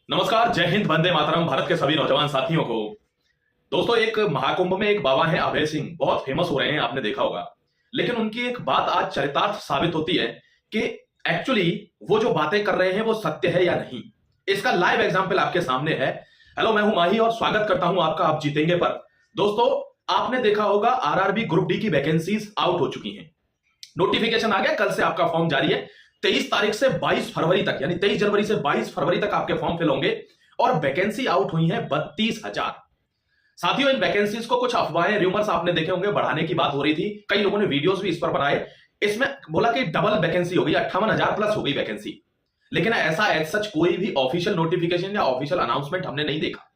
नमस्कार, जय हिंद, वंदे मातरम। भारत के सभी नौजवान साथियों को दोस्तों, एक महाकुंभ में एक बाबा हैं अभय सिंह, बहुत फेमस हो रहे हैं, आपने देखा होगा। लेकिन उनकी एक बात आज चरितार्थ साबित होती है कि एक्चुअली वो जो बातें कर रहे हैं वो सत्य है या नहीं। इसका लाइव एग्जाम्पल आपके सामने है। हेलो, मैं हूं माही और स्वागत करता हूं आपका आप जीतेंगे पर। दोस्तों, आपने देखा होगा आरआरबी ग्रुप डी की वैकेंसीज आउट हो चुकी हैं। नोटिफिकेशन आ गया, कल से आपका फॉर्म जारी है। 23 तारीख से 22 फरवरी तक, यानी 23 जनवरी से 22 फरवरी तक आपके फॉर्म फिल होंगे और वैकेंसी आउट हुई है 32,000। साथियों, इन वैकेंसीज को कुछ अफवाहें, र्यूमर्स आपने देखे होंगे, बढ़ाने की बात हो रही थी। कई लोगों ने वीडियोस भी इस पर बनाए। इसमें बोला कि डबल वैकेंसी हो गई, 58,000 प्लस हो गई वैकेंसी। लेकिन ऐसा एज सच कोई भी ऑफिशियल नोटिफिकेशन या ऑफिशियल अनाउंसमेंट हमने नहीं देखा।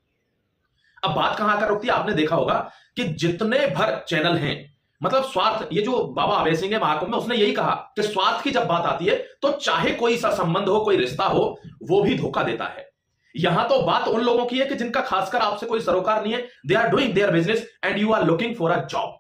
अब बात कहां आकर रुकती है, आपने देखा होगा कि जितने भर चैनल हैं, मतलब स्वार्थ, ये जो बाबा अभय सिंह है महाकुंभ में, उसने यही कहा कि स्वार्थ की जब बात आती है तो चाहे कोई सा संबंध हो, कोई रिश्ता हो, वो भी धोखा देता है। यहां तो बात उन लोगों की है कि जिनका खासकर आपसे कोई सरोकार नहीं है, they are doing their business and you are looking for a job.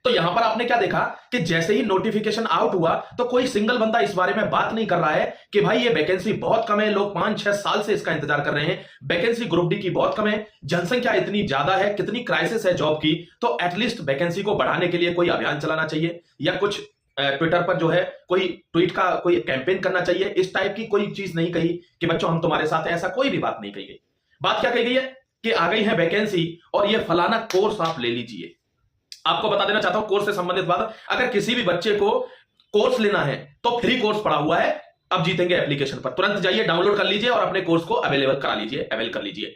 तो यहां पर आपने क्या देखा कि जैसे ही नोटिफिकेशन आउट हुआ तो कोई सिंगल बंदा इस बारे में बात नहीं कर रहा है कि भाई ये वैकेंसी बहुत कम है, लोग 5-6 साल से इसका इंतजार कर रहे हैं, वैकेंसी ग्रुप डी की बहुत कम है, जनसंख्या इतनी ज्यादा है, कितनी क्राइसिस है जॉब की, तो एटलीस्ट वैकेंसी को बढ़ाने के लिए कोई अभियान चलाना चाहिए या कुछ ट्विटर पर जो है कोई ट्वीट का कोई कैंपेन करना चाहिए। इस टाइप की कोई चीज नहीं कही कि बच्चों हम तुम्हारे साथ हैं, ऐसा कोई भी बात नहीं कही गई। बात क्या कही गई है कि आ गई है वैकेंसी और ये फलाना कोर्स आप ले लीजिए। आपको बता देना चाहता हूं कोर्स से संबंधित बात, अगर किसी भी बच्चे को कोर्स लेना है तो फ्री कोर्स पड़ा हुआ है अब जीतेंगे एप्लीकेशन पर, तुरंत जाइए, डाउनलोड कर लीजिए और अपने कोर्स को अवेलेबल करा लीजिए, अवेल कर लीजिए।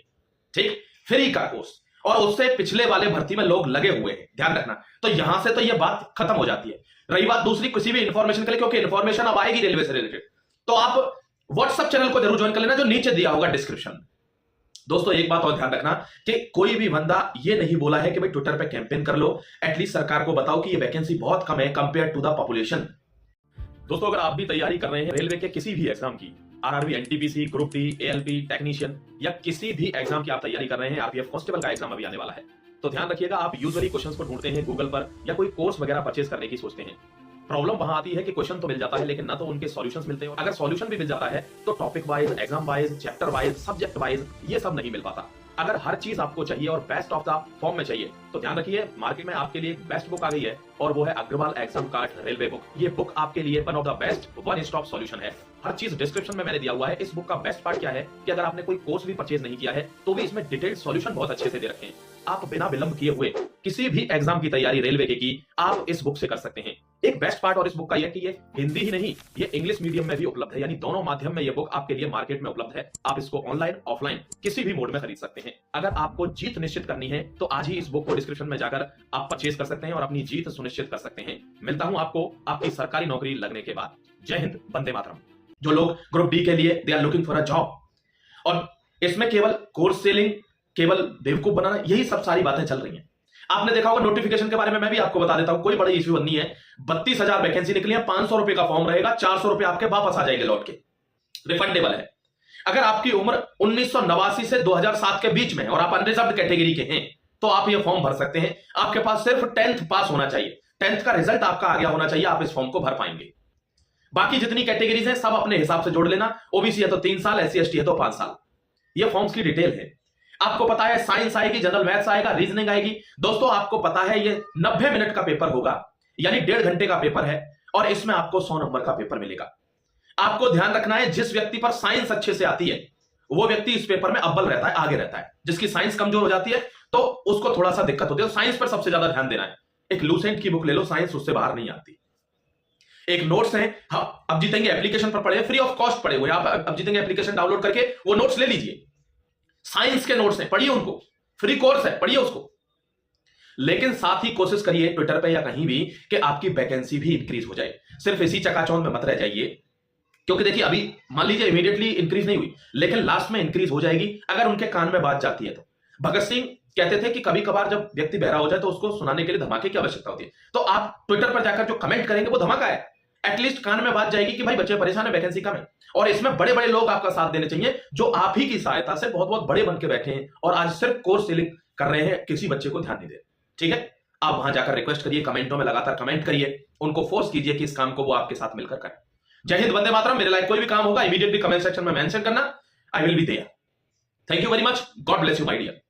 ठीक, फ्री का कोर्स, और उससे पिछले वाले भर्ती में लोग लगे हुए हैं, ध्यान रखना। तो यहां से तो यह बात खत्म हो जाती है। रही बात दूसरी किसी भी इंफॉर्मेशन के लिए, क्योंकि इंफॉर्मेशन अब आएगी रेलवे से रिलेटेड, तो आप व्हाट्सएप चैनल को जरूर ज्वाइन कर लेना, जो नीचे दिया होगा डिस्क्रिप्शन में। दोस्तों, एक बात और ध्यान रखना कि कोई भी बंदा ये नहीं बोला है कि भाई ट्विटर पे कैंपेन कर लो, एटलीस्ट सरकार को बताओ कि ये वैकेंसी बहुत कम है कंपेयर टू द पॉपुलेशन। दोस्तों, अगर आप भी तैयारी कर रहे हैं रेलवे के किसी भी एग्जाम की, RRB, NTPC, group D, ALP, technician, या किसी भी एग्जाम की आप तैयारी कर रहे हैं, आरपीएफ कांस्टेबल का एग्जाम अभी आने वाला है, तो ध्यान रखिएगा, आप यूजुअली क्वेश्चंस को ढूंढते हैं गूगल पर या कोई कोर्स वगैरह परचेज करने की सोचते हैं। प्रॉब्लम वहां आती है कि क्वेश्चन तो मिल जाता है लेकिन ना तो उनके सॉल्यूशंस मिलते हैं, अगर सॉल्यूशन भी मिल जाता है तो topic wise, exam wise, chapter wise, subject wise ये सब नहीं मिल पाता। अगर हर चीज आपको चाहिए और बेस्ट ऑफ द फॉर्म में चाहिए तो ध्यान रखिए, मार्केट में आपके लिए एक बेस्ट बुक आ गई है और वो है Agarwal exam card railway book. ये बुक आपके लिए one of the best one stop solution है। हर चीज डिस्क्रिप्शन में मैंने दिया हुआ है। इस बुक का बेस्ट पार्ट क्या है कि अगर आपने कोई कोर्स भी परचेज नहीं किया है तो भी इसमें डिटेल्ड सॉल्यूशन बहुत अच्छे से दे रखे हैं। आप बिना विलंब किए हुए किसी भी एग्जाम की तैयारी रेलवे की आप इस बुक से कर सकते हैं। एक बेस्ट पार्ट और इस बुक का यह कि ये हिंदी ही नहीं, ये इंग्लिश मीडियम में भी उपलब्ध है, यानी दोनों माध्यम में ये बुक आपके लिए मार्केट में उपलब्ध है। आप इसको ऑनलाइन, ऑफलाइन किसी भी मोड में खरीद सकते हैं। अगर आपको जीत निश्चित करनी है तो आज ही इस बुक को डिस्क्रिप्शन में जाकर आप परचेज कर सकते हैं और अपनी जीत सुनिश्चित कर सकते हैं। मिलता हूं आपको आपकी सरकारी नौकरी लगने के बाद। जय हिंद, वंदे मातरम। जो लोग ग्रुप डी के लिए they are looking for a job, और इसमें केवल कोर्स सेलिंग, केवल बेवकूफ बनाना, यही सब सारी बातें चल रही हैं। आपने देखा होगा नोटिफिकेशन के बारे में मैं भी आपको बता देता हूं, कोई बड़ी इश्यू नहीं है। 32,000 वैकेंसी निकली है, 500 रुपए का फॉर्म रहेगा, 400 रुपए आपके वापस आ जाएंगे लौट के, रिफंडेबल है। अगर आपकी उम्र 1989 से 2007 के बीच में है और आप अनरिजर्व्ड कैटेगरी के हैं तो आप ये फॉर्म भर सकते हैं। आपके पास सिर्फ 10th पास होना चाहिए, 10th का रिजल्ट आपका आ गया होना चाहिए, आप इस फॉर्म को भर पाएंगे। बाकी जितनी कैटेगरीज हैं सब अपने हिसाब से जोड़ लेना। ओबीसी है तो 3 साल, एससी एसटी है तो 5 साल। ये फॉर्म्स की डिटेल है। आपको पता है साइंस आएगी, जनरल मैथ्स आएगा, रीजनिंग आएगी। दोस्तों, आपको पता है ये 90 मिनट का पेपर होगा, यानी 1.5 घंटे का पेपर है, और इसमें आपको 100 नंबर का पेपर मिलेगा। आपको ध्यान रखना है, जिस व्यक्ति पर साइंस अच्छे से आती है वो व्यक्ति इस पेपर में अव्वल रहता है, आगे रहता है। जिसकी साइंस कमजोर हो जाती है तो उसको थोड़ा सा दिक्कत होती है। साइंस पर सबसे ज्यादा ध्यान देना है। एक लूसेंट की बुक ले लो, साइंस उससे बाहर नहीं आती। एक नोट्स है, हाँ, अब जीतेंगे एप्लीकेशन पर पड़े, फ्री ऑफ कॉस्ट पड़े हुए, आप अब जीतेंगे एप्लीकेशन डाउनलोड करके वो नोट्स ले लीजिए। साइंस के नोट्स हैं, पढ़िए उनको, फ्री कोर्स है, पढ़िए उसको। लेकिन साथ ही कोशिश करिए ट्विटर पे या कहीं भी कि आपकी वैकेंसी भी इंक्रीज हो जाए। सिर्फ इसी चकाचौंध में मत रह जाइए, क्योंकि देखिए अभी मान लीजिए इमीडिएटली इंक्रीज नहीं हुई लेकिन लास्ट में इंक्रीज हो जाएगी अगर उनके कान में बात जाती है तो। भगत सिंह कहते थे कि कभी कभार जब व्यक्ति बहरा हो जाए तो उसको सुनाने के लिए धमाके की आवश्यकता होती है। तो आप ट्विटर पर जाकर जो कमेंट करेंगे वो धमाका है, एटलीस्ट कान में बात जाएगी कि भाई बच्चे परेशान है, वैकेंसी कम है। और इसमें बड़े बड़े लोग आपका साथ देने चाहिए जो आप ही की सहायता से बहुत बहुत बड़े बन के बैठे हैं और आज सिर्फ कोर्स सेलिंग कर रहे हैं, किसी बच्चे को ध्यान नहीं दे। ठीक है, आप वहां जाकर रिक्वेस्ट करिए, कमेंटों में लगातार कमेंट करिए, उनको फोर्स कीजिए कि इस काम को वो आपके साथ मिलकर करें। जय हिंद, वंदे मातरम। मेरे लायक कोई भी काम होगा इमीडिएटली कमेंट सेक्शन में मेंशन करना। I will be there. Thank you very much. God bless you, my dear.